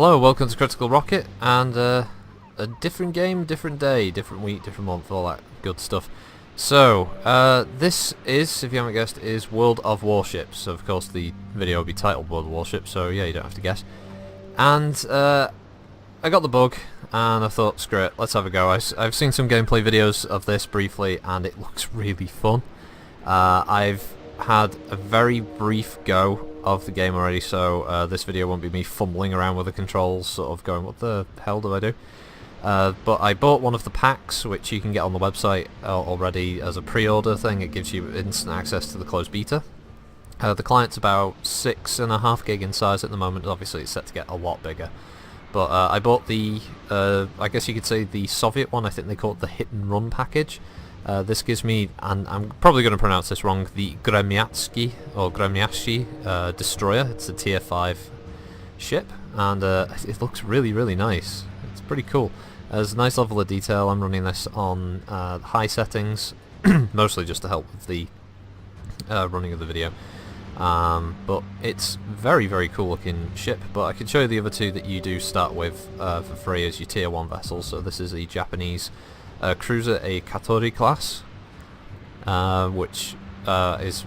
Hello, welcome to Critical Rocket, and a different game, different day, different week, different month, all that good stuff. So, this is, if you haven't guessed, is World of Warships. So of course the video will be titled World of Warships, so yeah, you don't have to guess. And I got the bug, and I thought, screw it, let's have a go. I've seen some gameplay videos of this briefly, and it looks really fun. I've had a very brief go of the game already, so this video won't be me fumbling around with the controls, sort of going, what the hell do I do? But I bought one of the packs, which you can get on the website already as a pre-order thing. It gives you instant access to the closed beta. The client's about 6.5 gig in size at the moment. Obviously it's set to get a lot bigger. But I bought the, I guess you could say the Soviet one. I think they call it the Hit and Run package. This gives me, and I'm probably going to pronounce this wrong, the Gremyatsky or Gremyatsky destroyer. It's a tier 5 ship, and it looks really, really nice. It's pretty cool. There's a nice level of detail. I'm running this on high settings, mostly just to help with the running of the video. But it's very, very cool looking ship. But I can show you the other two that you do start with for free as your tier 1 vessels. So this is a Japanese cruiser, a Katori class, which is,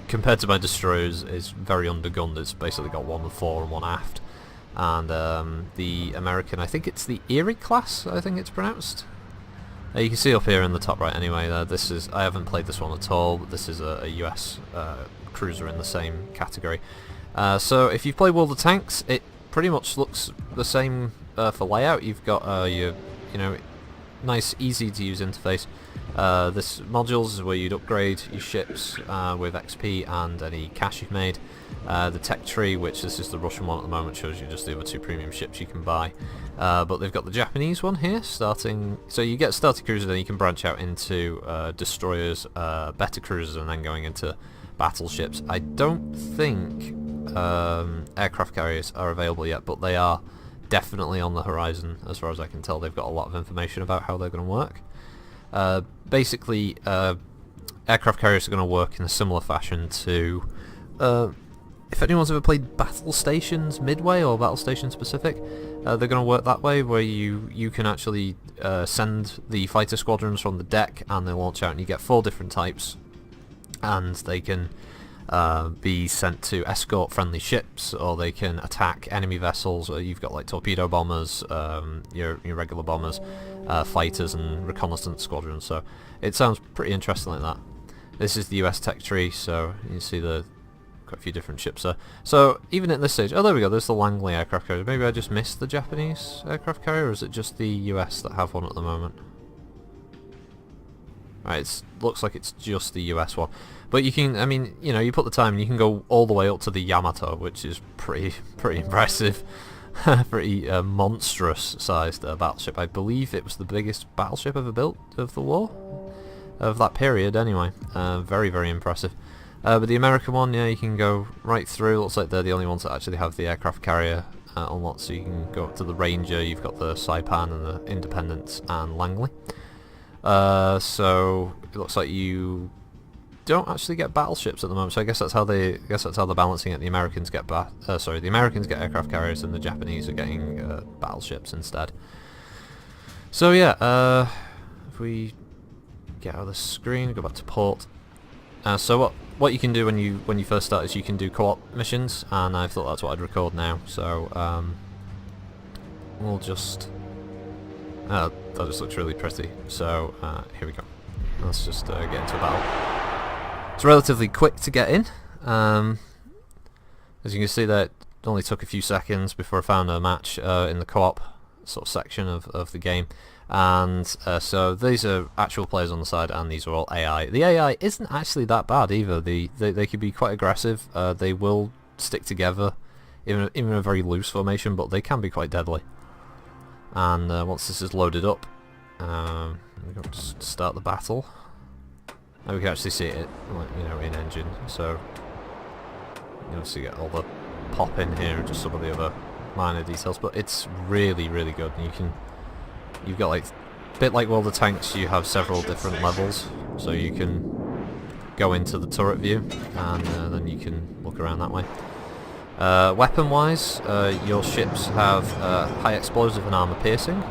compared to my destroyers, is very undergunned. It's basically got one fore and one aft. And the American, I think it's the Erie class, I think it's pronounced. You can see up here in the top right anyway, this is, I haven't played this one at all, but this is a US cruiser in the same category. So if you've played World of Tanks, it pretty much looks the same for layout. You've got your, nice, easy to use interface. This modules is where you'd upgrade your ships with XP and any cash you've made. The tech tree, which this is the Russian one at the moment, shows you just the other two premium ships you can buy. But they've got the Japanese one here, starting, so you get starter cruisers, then you can branch out into destroyers, better cruisers, and then going into battleships. I don't think aircraft carriers are available yet, but they are definitely on the horizon as far as I can tell. They've got a lot of information about how they're going to work. Basically, aircraft carriers are going to work in a similar fashion to, if anyone's ever played Battle Stations Midway or Battle Stations Pacific, they're going to work that way, where you can actually send the fighter squadrons from the deck and they launch out, and you get 4 different types, and they can be sent to escort friendly ships, or they can attack enemy vessels. You've got like torpedo bombers, your regular bombers, fighters and reconnaissance squadrons, so it sounds pretty interesting like that. This is the US tech tree, so you see quite a few different ships there. So even at this stage, oh there we go, there's the Langley aircraft carrier. Maybe I just missed the Japanese aircraft carrier, or is it just the US that have one at the moment? Right, it looks like it's just the US one. But you can, I mean, you put the time and you can go all the way up to the Yamato, which is pretty impressive. Pretty monstrous sized battleship. I believe it was the biggest battleship ever built of the war, of that period anyway. Very, very impressive. But the American one, yeah, you can go right through. Looks like they're the only ones that actually have the aircraft carrier unlocked, so you can go up to the Ranger. You've got the Saipan and the Independence and Langley. So it looks like you don't actually get battleships at the moment. So I guess that's how they're balancing it. The Americans get the Americans get aircraft carriers, and the Japanese are getting battleships instead. So yeah, if we get out of the screen, go back to port. So what you can do when you first start is you can do co-op missions, and I thought that's what I'd record now. So we'll just. That just looks really pretty. So here we go. Let's just get into a battle. It's relatively quick to get in. As you can see, that only took a few seconds before I found a match in the co-op sort of section of the game. And so these are actual players on the side, and these are all AI. The AI isn't actually that bad either. They can be quite aggressive. They will stick together, even in a very loose formation, but they can be quite deadly. And once this is loaded up, we're going to start the battle. Now we can actually see it, in engine. So you obviously get all the pop in here and just some of the other minor details, but it's really, really good. And you've got like a bit like World of Tanks. You have several different levels, so you can go into the turret view, and then you can look around that way. Weapon-wise, your ships have high explosive and armor piercing.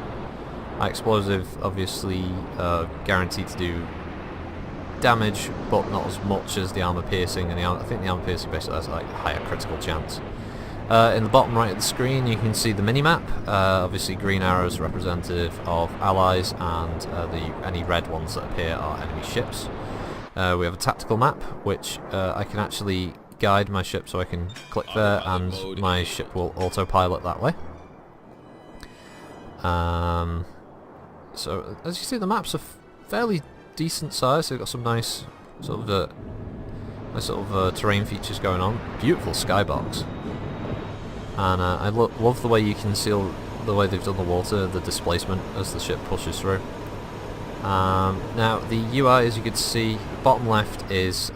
High explosive, obviously, guaranteed to do damage, but not as much as the armor piercing. And I think the armor piercing basically has like a higher critical chance. In the bottom right of the screen, you can see the mini-map. Obviously, green arrows are representative of allies, and any red ones that appear are enemy ships. We have a tactical map, which I can actually guide my ship, so I can click there, and my ship will autopilot that way. So, as you see, the maps are fairly decent size. They've got some nice sort of terrain features going on. Beautiful skybox. And I love the way you can see the way they've done the water, the displacement as the ship pushes through. Now the UI, as you can see, bottom left is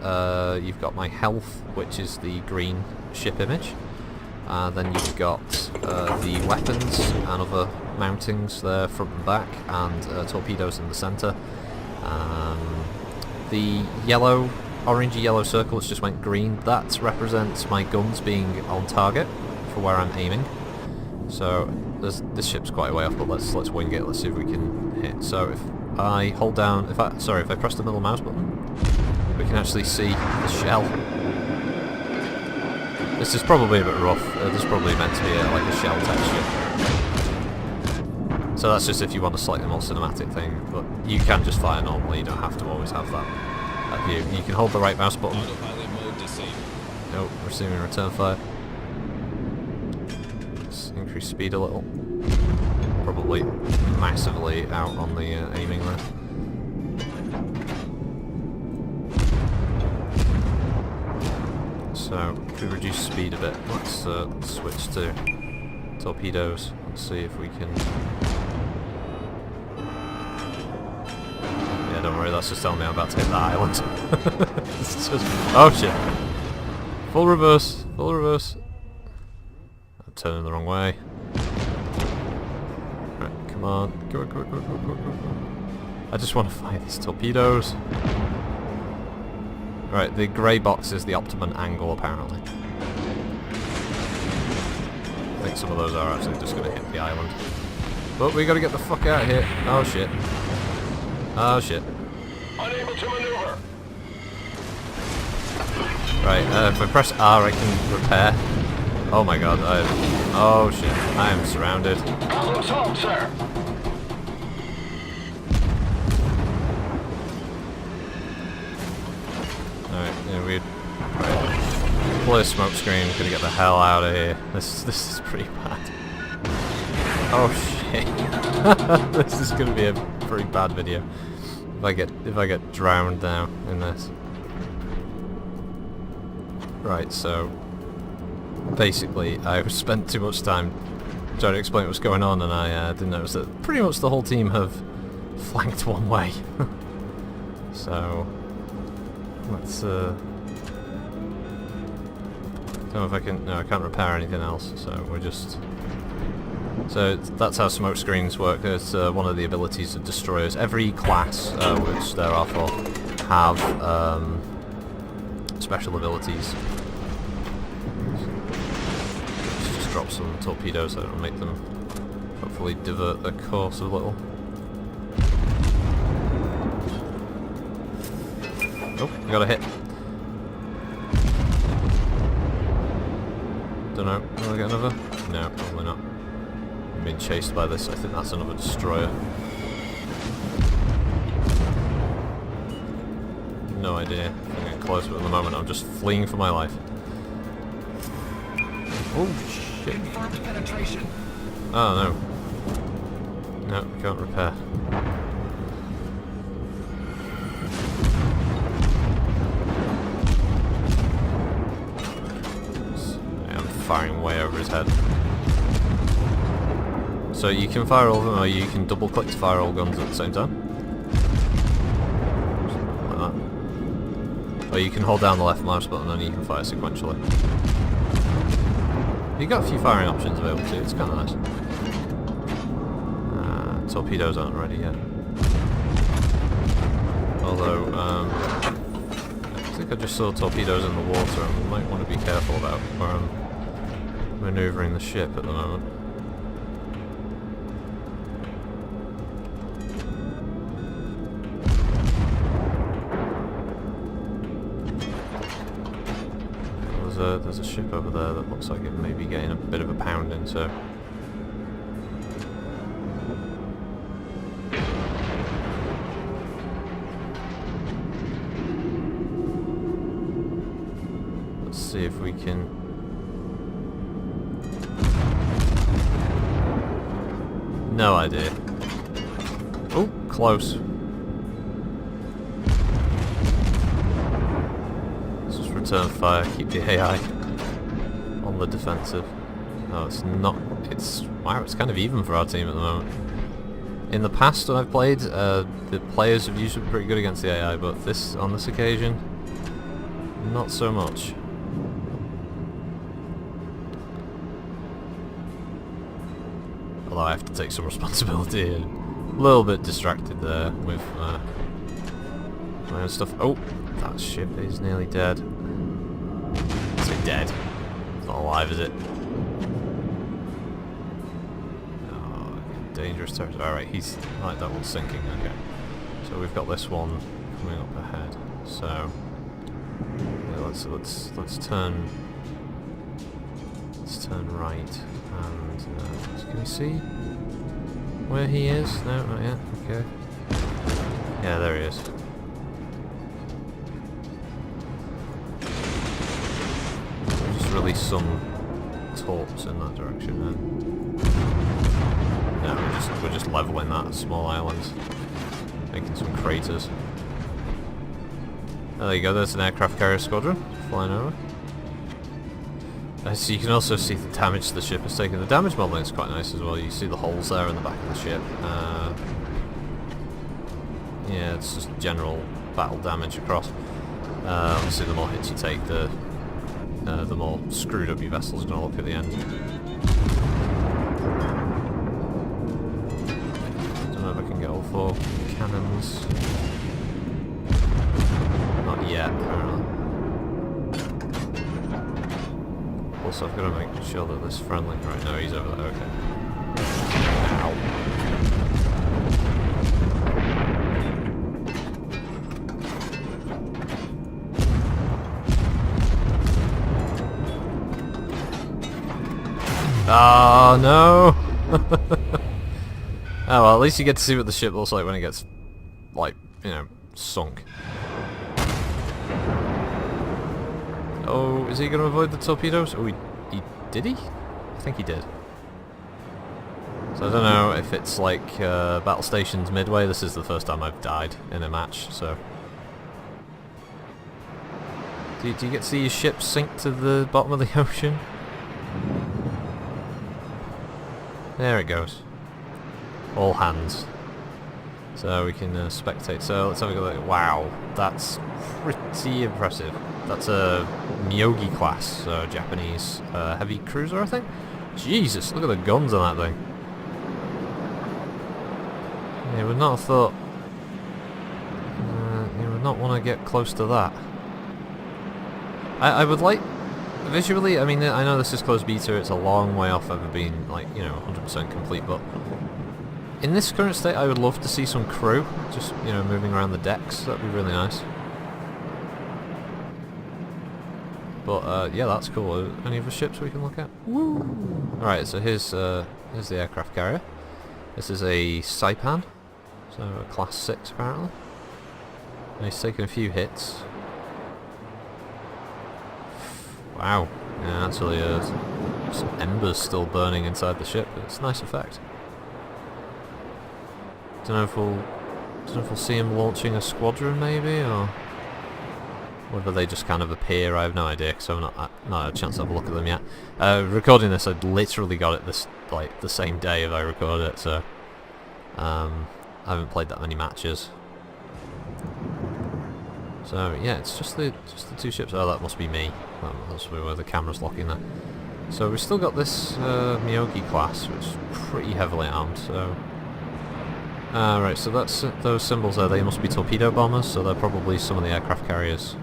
you've got my health, which is the green ship image. Then you've got the weapons and other mountings there, front and back, and torpedoes in the centre. The orangey yellow circle which just went green, that represents my guns being on target for where I'm aiming. So this ship's quite a way off, but let's wing it. Let's see if we can hit. So if I hold down, if I press the middle mouse button, we can actually see the shell. This is probably a bit rough. This is probably meant to be like a shell texture. So that's just if you want a slightly more cinematic thing, but you can just fire normally. You don't have to always have that view. You can hold the right mouse button. Nope, receiving return fire. Let's increase speed a little. Probably massively out on the aiming there. So, if we reduce speed a bit, let's switch to torpedoes and see if we can... Yeah, don't worry, that's just telling me I'm about to hit that island. It's just... Oh shit! Full reverse, full reverse. I'm turning the wrong way. Right, come on. Go. I just want to fire these torpedoes. Right, the grey box is the optimum angle, apparently. I think some of those are actually just going to hit the island. But we got to get the fuck out of here. Oh shit. Oh shit. Unable to maneuver. Right, if I press R I can repair. Oh my god, oh shit, I am surrounded. Problem solved, sir. Alright, yeah, weird. Right. Blur smoke screen, gonna get the hell out of here. This is pretty bad. Oh shit. This is gonna be a pretty bad video. If I get drowned now in this. Right, so basically I spent too much time trying to explain what's going on, and I didn't notice that pretty much the whole team have flanked one way. So let's don't know if I can... No, I can't repair anything else, so we're just... So that's how smoke screens work. It's one of the abilities of destroyers. Every class, which there are four, have special abilities. Let's just drop some torpedoes so it'll make them hopefully divert their course a little. Oh, I got a hit. Don't know. Will I get another? No, probably not. I'm being chased by this. I think that's another destroyer. No idea. I'm getting close, but at the moment I'm just fleeing for my life. Oh shit. Oh no. No, can't repair. Firing way over his head. So you can fire all of them, or you can double click to fire all guns at the same time. Like that. Or you can hold down the left mouse button and you can fire sequentially. You've got a few firing options available too, it's kind of nice. Torpedoes aren't ready yet. Although, I think I just saw torpedoes in the water and I might want to be careful about where I'm manoeuvring the ship at the moment. There's a ship over there that looks like it may be getting a bit of a pounding, so... Let's see if we can... No idea. Oh, close. Return fire, keep the AI on the defensive. No, it's not. Wow, it's kind of even for our team at the moment. In the past when I've played, the players have usually been pretty good against the AI, but on this occasion, not so much. Although I have to take some responsibility, and a little bit distracted there with my own stuff. Oh, that ship is nearly dead. Is it dead? It's not alive, is it? Oh, dangerous territory. Alright, he's... Right, that one's sinking, okay. So we've got this one coming up ahead. So... Yeah, let's turn... Let's turn right, and... can we see where he is? No, not yet. Okay. Yeah, there he is. Release some torps in that direction, and no, we're just leveling that small island, making some craters. Oh, there you go. There's an aircraft carrier squadron flying over. So you can also see the damage the ship has taken. The damage modelling is quite nice as well. You see the holes there in the back of the ship. Yeah, it's just general battle damage across. Obviously, the more hits you take, the more screwed up your vessel's going to look at the end. Don't know if I can get all 4 cannons. Not yet, apparently. Also, I've got to make sure that this friendly... Right, no, he's over there, okay. Ow. Oh no! Oh well, at least you get to see what the ship looks like when it gets, like, you know, sunk. Oh, is he going to avoid the torpedoes? Oh, did he? I think he did. So I don't know if it's like battle stations midway. This is the first time I've died in a match, so... Do you get to see your ship sink to the bottom of the ocean? There it goes. All hands. So we can spectate. So let's have a look. Wow, that's pretty impressive. That's a Myogi class, so Japanese heavy cruiser, I think. Jesus, look at the guns on that thing. You would not have thought. You would not want to get close to that. I would like. Visually, I mean, I know this is closed beta, it's a long way off ever being, like, you know, 100% complete, but in this current state I would love to see some crew, just, you know, moving around the decks. That'd be really nice. But, yeah, that's cool. Any other ships we can look at? Woo! Alright, so here's the aircraft carrier. This is a Saipan, so a class 6 apparently. And he's taken a few hits. Wow, yeah, actually some embers still burning inside the ship. It's a nice effect. Don't know if we'll see him launching a squadron maybe, or whether they just kind of appear. I have no idea because I've not had a chance to have a look at them yet. Recording this, I literally got it this the same day as I recorded it, so I haven't played that many matches. So yeah, it's just the 2 ships. Oh, that must be me. That must be where the camera's locking there. So we've still got this Myogi class, which is pretty heavily armed. So right, so that's those symbols there. They must be torpedo bombers. So they're probably some of the aircraft carriers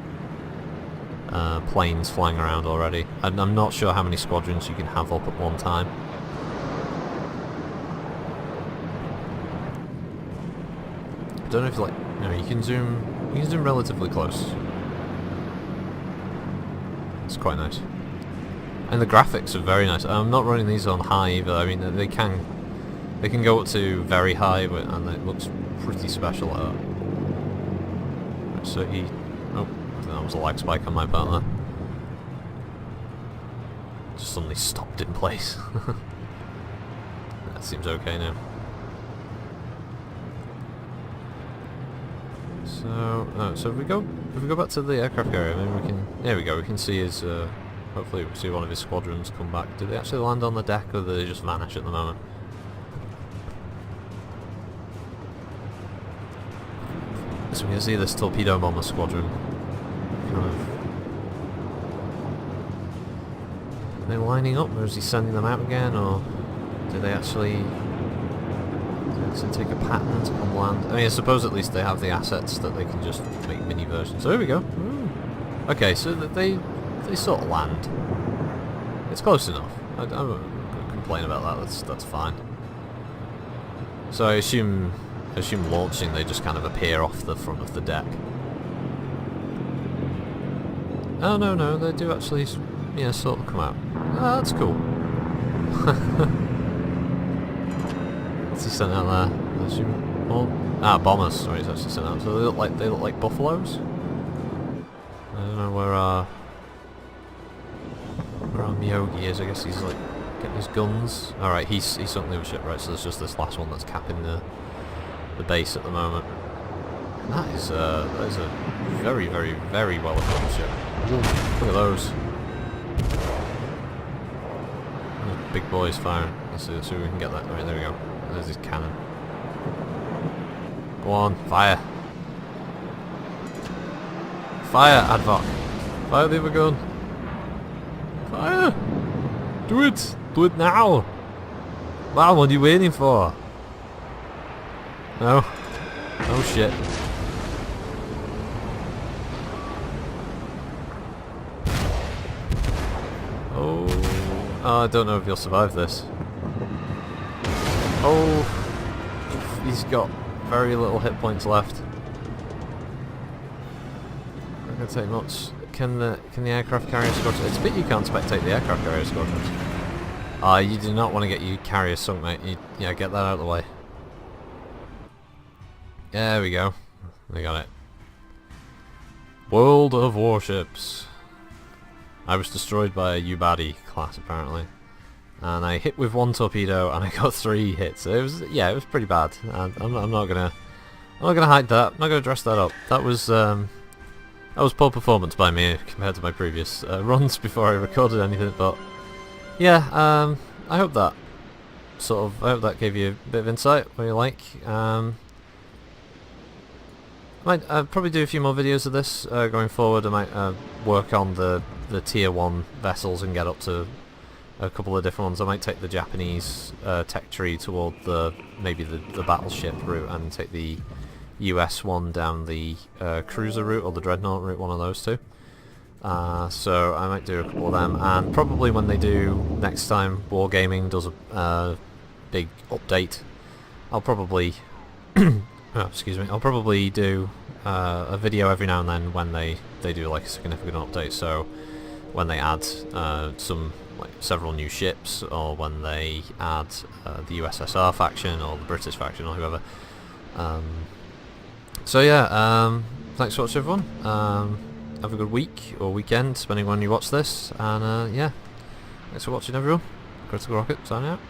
planes flying around already. And I'm not sure how many squadrons you can have up at one time. I don't know if like, you can zoom relatively close. It's quite nice. And the graphics are very nice. I'm not running these on high either. I mean, they can go up to very high, and it looks pretty special like that. Right, so he... Oh, I think that was a lag spike on my part there. Just suddenly stopped in place. That seems okay now. So if we go back to the aircraft carrier, maybe we can... There we go. We can see his... hopefully we'll see one of his squadrons come back. Do they actually land on the deck, or do they just vanish at the moment? So we can see this torpedo bomber squadron. Kind of... Are they lining up, or is he sending them out again, or do they actually take a pattern to come land? I mean, I suppose at least they have the assets that they can just make mini versions. So here we go. Ooh. Okay, so that they sort of land. It's close enough. I don't complain about that. That's fine. So I assume launching, they just kind of appear off the front of the deck. Oh no, they do actually, sort of come out. Ah, that's cool. What's he sent out there? I assume bombers. Sorry, he's actually sent out. So they look like buffaloes. I don't know where our Miyogi is. I guess he's like getting his guns. All right, he's sunk the other ship, right? So there's just this last one that's capping the base at the moment. That is a very, very, very well equipped ship. Look at those. Those big boys firing. Let's see if we can get that. Right, there we go. There's his cannon. Go on, fire. Fire, Advoc. Fire the other gun. Fire! Do it! Do it now! Wow, what are you waiting for? No? Oh shit. Oh, I don't know if he'll survive this. Oh, he's got very little hit points left. Not gonna take much. Can the aircraft carrier squadron? It's a bit you can't spectate the aircraft carrier squadrons. You do not want to get your carrier sunk, mate. Yeah, get that out of the way. There we go. We got it. World of Warships. I was destroyed by a Ubadi class apparently, and I hit with one torpedo and I got 3 hits. It was pretty bad. And I'm not gonna hide that. I'm not gonna dress that up. That was poor performance by me compared to my previous runs before I recorded anything. But yeah, I hope that gave you a bit of insight. What you like. Might probably do a few more videos of this going forward. I might work on the tier 1 vessels and get up to a couple of different ones. I might take the Japanese tech tree toward maybe the battleship route, and take the US one down the cruiser route or the dreadnought route, one of those two. So I might do a couple of them, and probably when they do next time Wargaming does a big update, I'll probably I'll probably do a video every now and then when they do like a significant update. So when they add several new ships, or when they add the USSR faction or the British faction or whoever. So yeah, thanks for watching everyone. Have a good week or weekend, depending on when you watch this. And yeah, thanks for watching everyone. Critical Rocket signing out.